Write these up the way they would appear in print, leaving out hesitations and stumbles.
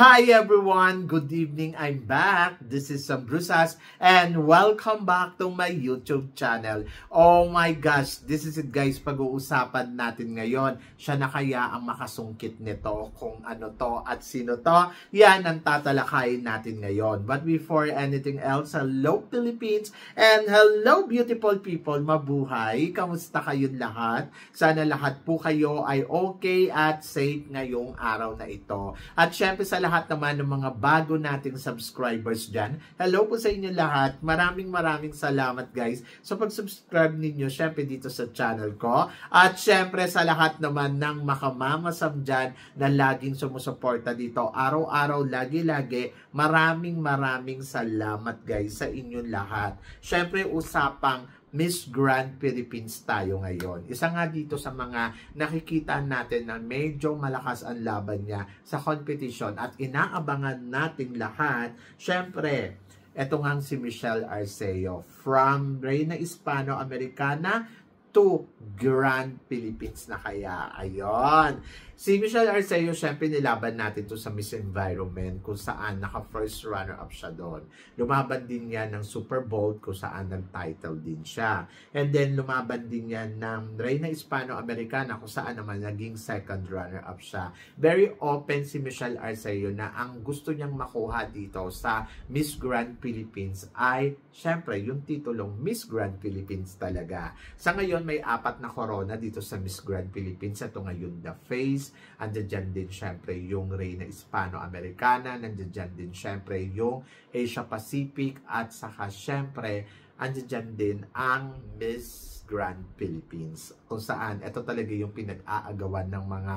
Hi everyone! Good evening! I'm back. This is Sam Brusas and welcome back to my YouTube channel. Oh my gosh! This is it guys, pag-uusapan natin ngayon. Siya na kaya ang makasungkit nito? Kung ano to at sino to? Yan ang tatalakayin natin ngayon. But before anything else, hello Philippines and hello beautiful people! Mabuhay! Kamusta kayong lahat? Sana lahat po kayo ay okay at safe ngayong araw na ito. At syempre sa lahat naman ng mga bago nating subscribers dyan, hello po sa inyo lahat. Maraming salamat guys sa pag-subscribe ninyo syempre dito sa channel ko. At syempre sa lahat naman ng makamamasam dyan na laging sumusuporta dito araw-araw, lagi-lagi, maraming salamat guys sa inyong lahat. Syempre usapang Miss Grand Philippines tayo ngayon. Isa nga dito sa mga nakikita natin na medyo malakas ang laban niya sa competition at inaabangan nating lahat. Syempre, eto nga si Michelle Arceo from Reina Hispano-Americana to Grand Philippines na kaya. Ayon. Si Michelle Arceo, syempre nilaban natin to sa Miss Environment kung saan naka-first runner-up siya doon. Lumaban din niya ng Super Bowl kung saan nag-title din siya. And then lumaban din niya ng Reina Hispano-Americana kung saan naman naging second runner-up siya. Very open si Michelle Arceo na ang gusto niyang makuha dito sa Miss Grand Philippines ay syempre yung titulong Miss Grand Philippines talaga. Sa ngayon may 4 na corona dito sa Miss Grand Philippines. Ito ngayon the face. Andiyan din syempre yung Reina Hispano-Americana, nandiyan din syempre yung Asia Pacific at saka syempre andiyan din ang Miss Grand Philippines kung saan ito talaga yung pinag-aagawan ng mga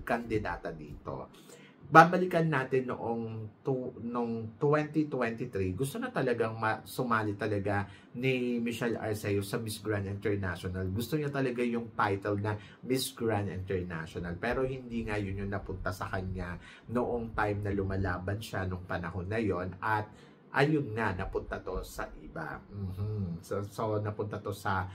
kandidata dito. Babalikan natin noong 2023, gusto na talagang sumali talaga ni Michelle Arceo sa Miss Grand International. Gusto niya talaga yung title na Miss Grand International. Pero hindi nga yun yung napunta sa kanya noong time na lumalaban siya nung panahon na yon. At ayun nga, napunta to sa iba. So napunta to sa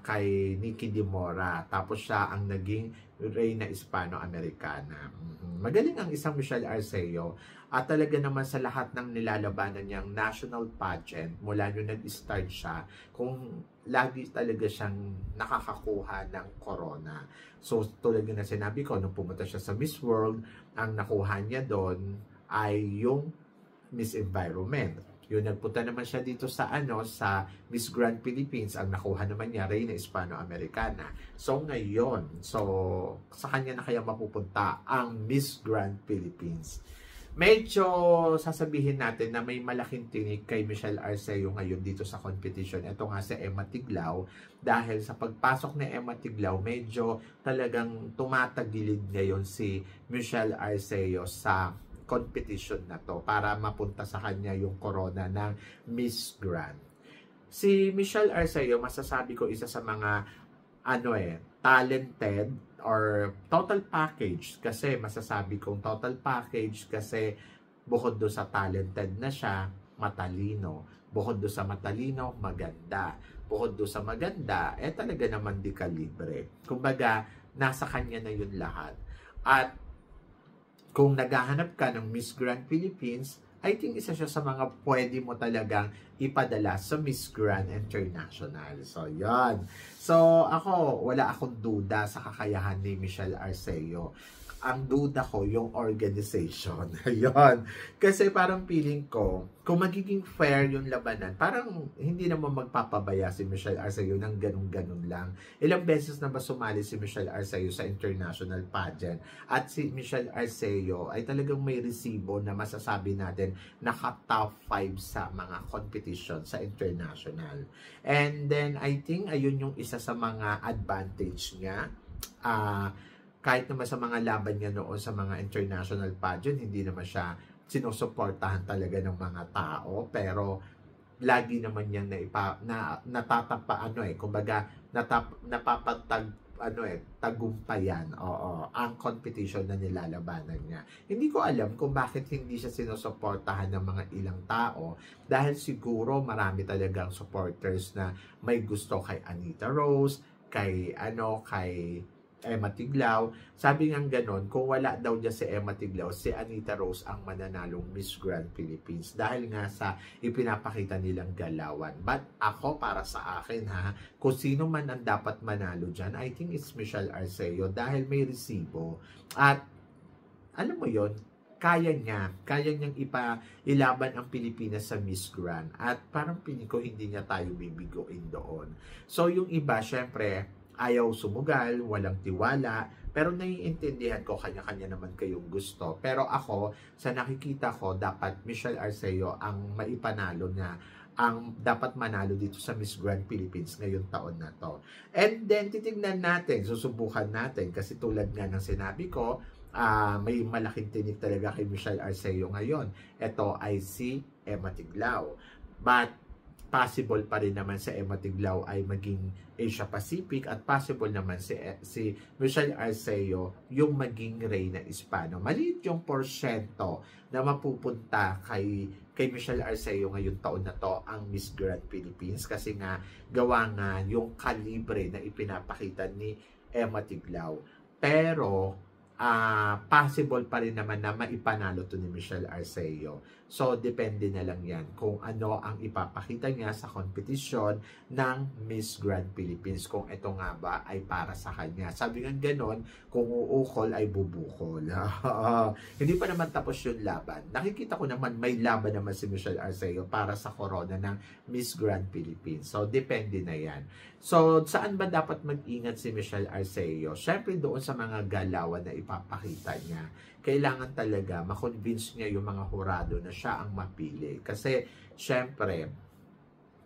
kay Nikki Di Mora. Tapos siya ang naging Reina Hispano-Americana. Magaling ang isang Michelle Arceo at talaga naman sa lahat ng nilalabanan niyang national pageant mula nung nag-start siya, kung lagi talaga siyang nakakakuha ng corona. So tulad na sinabi ko, nung pumunta siya sa Miss World, ang nakuha niya doon ay yung Miss Environment. Yun, nagpunta naman siya dito sa sa Miss Grand Philippines, ang nakuha naman niya Reina Hispano-Americana. So ngayon, sa kanya na kaya mapupunta ang Miss Grand Philippines. Medyo sasabihin natin na may malaking tinik kay Michelle Arceo ngayon dito sa competition. Ito nga si Emma Tiglao, dahil sa pagpasok ni Emma Tiglao, medyo talagang tumatagilid ngayon si Michelle Arceo sa competition na to para mapunta sa kanya yung corona ng Miss Grand. Si Michelle Arceo, masasabi ko isa sa mga talented or total package, kasi masasabi kong total package kasi bukod do sa talented na siya, matalino. Bukod do sa matalino, maganda. Bukod do sa maganda, talaga naman di kalibre. Kumbaga, nasa kanya na yun lahat. At kung naghahanap ka ng Miss Grand Philippines, I think isa siya sa mga pwede mo talagang ipadala sa Miss Grand International. So, yan. So, wala akong duda sa kakayahan ni Michelle Arceo. Ang duda ko, yung organization. Ayun. Kasi parang feeling ko, kung magiging fair yung labanan, parang hindi naman magpapabaya si Michelle Arceo ng ganun-ganun lang. Ilang beses na ba sumali si Michelle Arceo sa international pageant? At si Michelle Arceo ay talagang may resibo na masasabi natin naka-top 5 sa mga competition sa international. And then, I think, ayun yung isa sa mga advantage niya. Kahit naman sa mga laban niya noon sa mga international pageant, hindi naman siya sinusuportahan talaga ng mga tao, pero lagi naman niyang tagumpayan ang competition na nilalabanan niya. Hindi ko alam kung bakit hindi siya sinusuportahan ng mga ilang tao, dahil siguro marami talagang supporters na may gusto kay Anita Rose, kay Emma Tiglao. Sabi nga ganon, kung wala daw dyan si Emma Tiglao, si Anita Rose ang mananalong Miss Grand Philippines dahil nga sa ipinapakita nilang galawan. But ako, para sa akin ha, kung sino man ang dapat manalo dyan, I think it's Michelle Arceo dahil may resibo. At alam mo yon, kaya niyang ilaban ang Pilipinas sa Miss Grand. At parang piling ko hindi niya tayo bibigoin doon. So yung iba, syempre, ayaw sumugal, walang tiwala, pero naiintindihan ko, kanya-kanya naman kayong gusto. Pero ako, sa nakikita ko, dapat Michelle Arceo ang maipanalo na ang dapat manalo dito sa Miss Grand Philippines ngayong taon na to. And then, titignan natin, susubukan natin, kasi tulad nga ng sinabi ko, may malaking tinig talaga kay Michelle Arceo ngayon. Ito ay si Emma Tiglao. But, possible pa rin naman sa Emma Tiglao ay maging Asia Pacific at possible naman si Michelle Arceo yung maging Reyna Hispano. Maliit yung porsyento na mapupunta kay Michelle Arceo ngayong taon na to ang Miss Grand Philippines kasi nga gawa nga yung kalibre na ipinapakita ni Emma Tiglao. Pero possible pa rin naman na maipanalo to ni Michelle Arceo. So, depende na lang yan kung ano ang ipapakita niya sa kompetisyon ng Miss Grand Philippines. Kung ito nga ba ay para sa kanya. Sabi nga ganon, kung uukol ay bubukol. Hindi pa naman tapos yung laban. Nakikita ko naman may laban naman si Michelle Arceo para sa corona ng Miss Grand Philippines. So, depende na yan. So, saan ba dapat mag-ingat si Michelle Arceo? Siyempre doon sa mga galawan na ipapakita niya. Kailangan talaga makonvince niya yung mga hurado na siya ang mapili. Kasi, siyempre,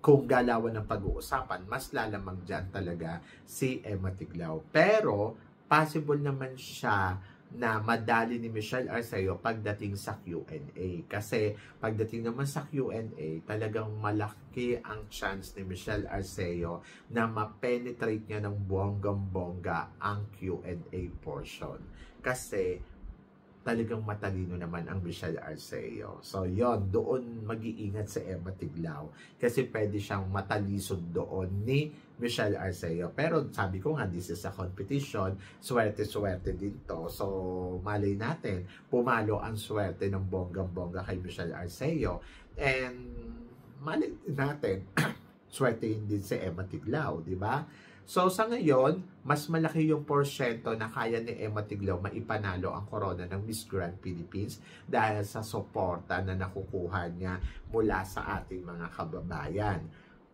kung galawan ng pag-uusapan, mas lalamang dyan talaga si Emma Tiglao. Pero, possible naman siya na madali ni Michelle Arceo pagdating sa Q&A. Kasi pagdating naman sa Q&A, talagang malaki ang chance ni Michelle Arceo na ma-penetrate niya ng bonggang-bongga ang Q&A portion. Kasi talagang matalino naman ang Michelle Arceo. So, yon doon mag-iingat si Emma Tiglao kasi pwede siyang matalisod doon ni Michelle Arceo. Pero sabi ko nga, this is a competition. Swerte-swerte din to. So, malay natin, pumalo ang swerte ng bonggang-bongga kay Michelle Arceo. And malay natin, swerte din si Emma Tiglao, di ba? So, sa ngayon, mas malaki yung porsyento na kaya ni Emma Tiglao maipanalo ang corona ng Miss Grand Philippines dahil sa suporta na nakukuha niya mula sa ating mga kababayan.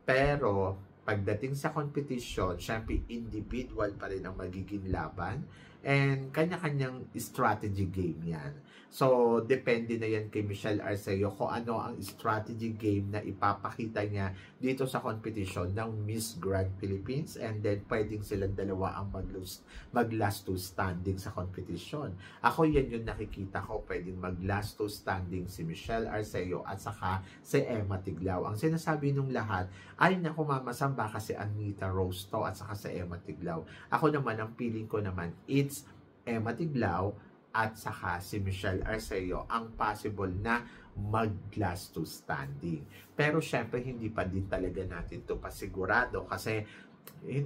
Pero, pagdating sa competition, syempre individual pa rin ang magiging laban and kanya-kanyang strategy game yan. So, depende na yan kay Michelle Arceo kung ano ang strategy game na ipapakita niya dito sa competition ng Miss Grand Philippines and then pwedeng silang dalawa ang mag-last two standing sa competition. Ako yan yung nakikita ko, pwedeng mag-last two standing si Michelle Arceo at saka si Emma Tiglao. Ang sinasabi nung lahat ay naku mamasamba kasi Anita Rose to at saka si Emma Tiglao. Ako naman, ang feeling ko naman, it's Emma Tiglao at saka si Michelle Arceo ang possible na mag-last to standing. Pero syempre hindi pa din talaga natin to pasigurado kasi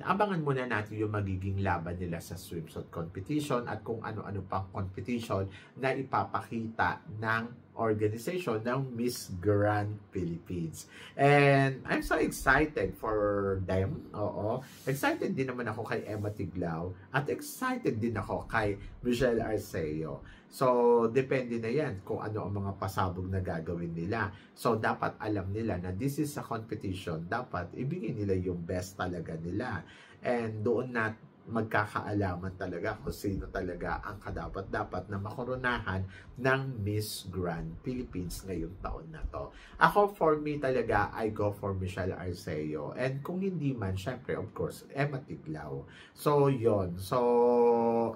abangan muna natin yung magiging laban nila sa swimsuit competition at kung ano-ano pang competition na ipapakita ng organization ng Miss Grand Philippines. And I'm so excited for them. Oo. Excited din naman ako kay Emma Tiglao at excited din ako kay Michelle Arceo. So, depende na yan kung ano ang mga pasabog na gagawin nila. So, dapat alam nila na this is a competition. Dapat ibigay nila yung best talaga nila. And doon na magkakaalaman talaga kung sino talaga ang kadapat-dapat na makoronahan ng Miss Grand Philippines ngayong taon na to. Ako, for me talaga, I go for Michelle Arceo. And kung hindi man, syempre, of course, Emma Tiglao. So, yon. So,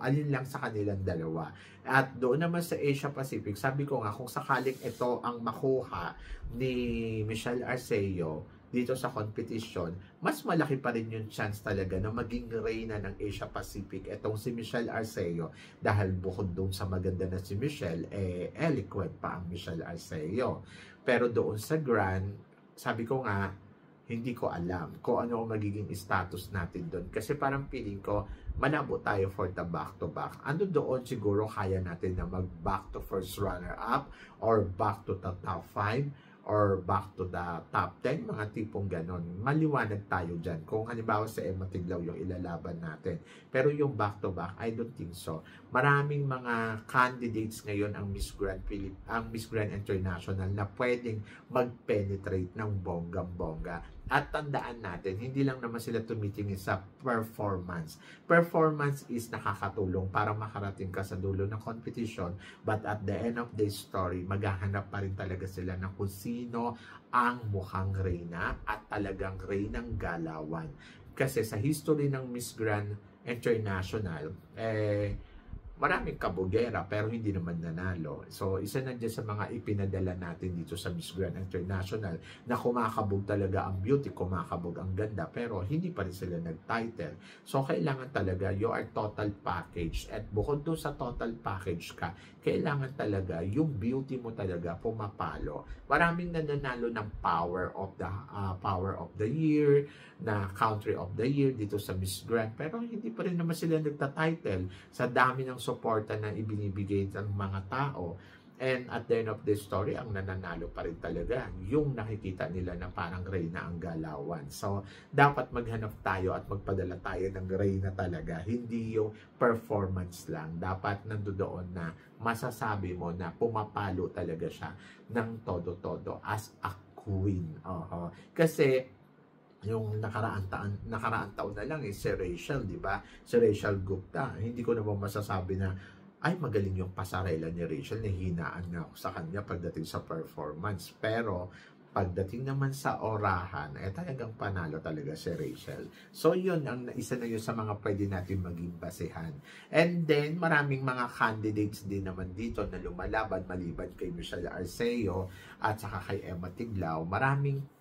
alin lang sa kanilang dalawa. At doon naman sa Asia Pacific, sabi ko nga, kung sakaling ito ang makuha ni Michelle Arceo dito sa competition, mas malaki pa rin yung chance talaga na maging reyna ng Asia Pacific itong si Michelle Arceo dahil bukod doon sa maganda na si Michelle, eloquent pa ang Michelle Arceo. Pero doon sa Grand, sabi ko nga, hindi ko alam kung ano ang magiging status natin doon. Kasi parang feeling ko, manabo tayo for the back-to-back. Ano doon siguro kaya natin na mag-back to first runner-up or back to the top 5 or back to the top 10, mga tipong ganon. Maliwanag tayo dyan. Kung halimbawa sa Emma Tiglaw yung ilalaban natin. Pero yung back-to-back, I don't think so. Maraming mga candidates ngayon ang Miss Grand International na pwedeng mag-penetrate ng bonggang-bongga. At tandaan natin, hindi lang naman sila tumitingin sa performance. Performance is nakakatulong para makarating ka sa dulo ng competition. But at the end of the story, maghahanap pa rin talaga sila ng kung sino ang mukhang reyna at talagang reynang galawan. Kasi sa history ng Miss Grand International, maraming kabugera pero hindi naman nanalo. So, isa na dyan sa mga ipinadala natin dito sa Miss Grand International na kumakabog talaga ang beauty, kumakabog ang ganda, pero hindi pa rin sila nag-title. So, kailangan talaga you are total package. At bukod doon sa total package ka, kailangan talaga yung beauty mo talaga pumapalo. Maraming nananalo ng power of the year, na country of the year dito sa Miss Grand, pero hindi pa rin naman sila nagta-title sa dami ng suporta na ibinibigay ng mga tao. And at the end of the story, ang nananalo pa rin talaga yung nakikita nila na parang reyna ang galawan. So, dapat maghanap tayo at magpadala tayo ng reyna talaga. Hindi yung performance lang. Dapat nandoon na masasabi mo na pumapalo talaga siya ng todo-todo as a queen. Kasi yung nakaraan taon na lang si Rachel, di ba? Si Rachel Gupta. Hindi ko naman masasabi na ay magaling yung pasarela ni Rachel, nahihinaan nga ako sa kanya pagdating sa performance. Pero pagdating naman sa orahan, talagang panalo talaga si Rachel. So yun, isa na yun sa mga pwede natin maging basehan. And then, maraming mga candidates din naman dito na lumalaban maliban kay Michelle Arceo at saka kay Emma Tiglaw. Maraming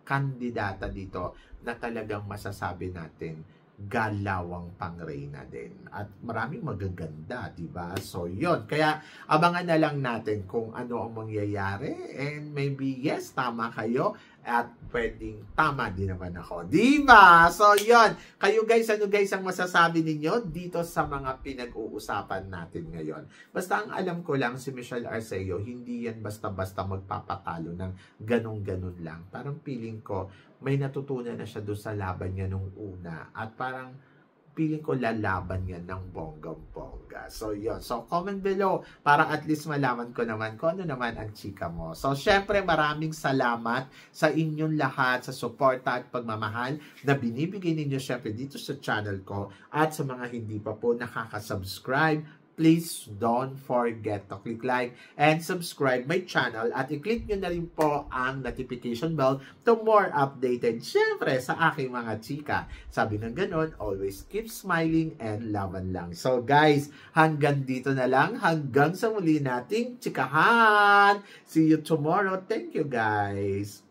kandidata dito na talagang masasabi natin galawang pangreyna din. At maraming magaganda, diba? So, yun. Kaya, abangan na lang natin kung ano ang mangyayari. And maybe, yes, tama kayo. At pwedeng tama din naman ako. Diba? So, yun. Kayo guys, ano guys ang masasabi ninyo dito sa mga pinag-uusapan natin ngayon? Basta ang alam ko lang, si Michelle Arceo, hindi yan basta-basta magpapatalo ng ganun-ganun lang. Parang feeling ko, may natutunan na siya doon sa laban niya nung una. At parang feeling ko lalaban niya ng bonggang-bongga. So, yun. So, comment below para at least malaman ko naman kung ano naman ang chika mo. So, syempre, maraming salamat sa inyong lahat sa suporta at pagmamahal na binibigay ninyo syempre dito sa channel ko. At sa mga hindi pa po nakaka-subscribe, please don't forget to click like and subscribe my channel at i-click nyo na rin po ang notification bell to more updated syempre sa aking mga chika. Sabi ng ganon, always keep smiling and laban lang. So guys, hanggang dito na lang. Hanggang sa muli nating chikahan. See you tomorrow. Thank you guys.